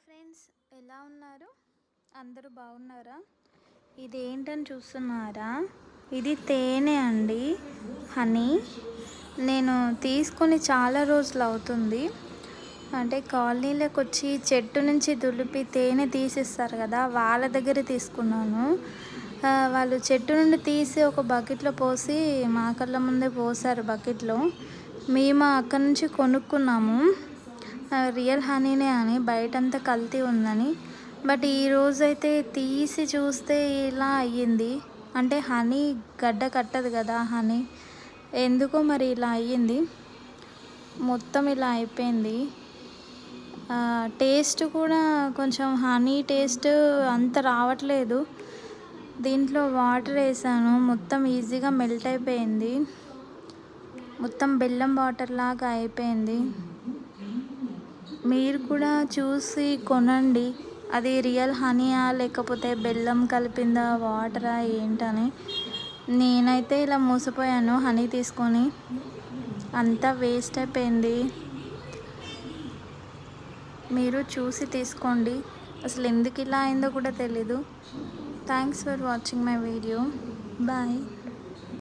Friends, ఎలా ఉన్నారు? అందరూ బాగున్నారా? ఇది ఏంటని చూస్తున్నారా? ఇది తేనె అండి, హనీ. నేను తీసుకొని చాలా రోజులు అవుతుంది. అంటే కాలనీలోకి వచ్చి చెట్టు నుంచి దులిపి తేనె తీసిస్తారు కదా, వాళ్ళ దగ్గర తీసుకున్నాను. వాళ్ళు చెట్టు నుండి తీసి ఒక బకెట్లో పోసి మా కళ్ళ ముందే పోసారు బకెట్లో. మేము అక్కడి నుంచి కొనుక్కున్నాము. రియల్ హనీనే అని, బయటంతా కల్తీ ఉందని. బట్ ఈరోజైతే తీసి చూస్తే ఇలా అయ్యింది. అంటే హనీ గడ్డ కట్టదు కదా, హనీ ఎందుకో మరి ఇలా అయ్యింది. మొత్తం ఇలా అయిపోయింది. టేస్ట్ కూడా కొంచెం హనీ టేస్ట్ అంత రావట్లేదు. దీంట్లో వాటర్ వేసాను, మొత్తం ఈజీగా మెల్ట్ అయిపోయింది. మొత్తం బెల్లం వాటర్ లాగా అయిపోయింది. మీరు కూడా చూసి కొనండి, అది రియల్ హనీయా లేకపోతే బెల్లం కలిపిందా, వాటరా ఏంటని. నేనైతే ఇలా మోసపోయాను హనీ తీసుకొని, అంతా వేస్ట్ అయిపోయింది. మీరు చూసి తీసుకోండి. అసలు ఎందుకు ఇలా అయిందో కూడా తెలీదు. Thanks for watching my video. Bye.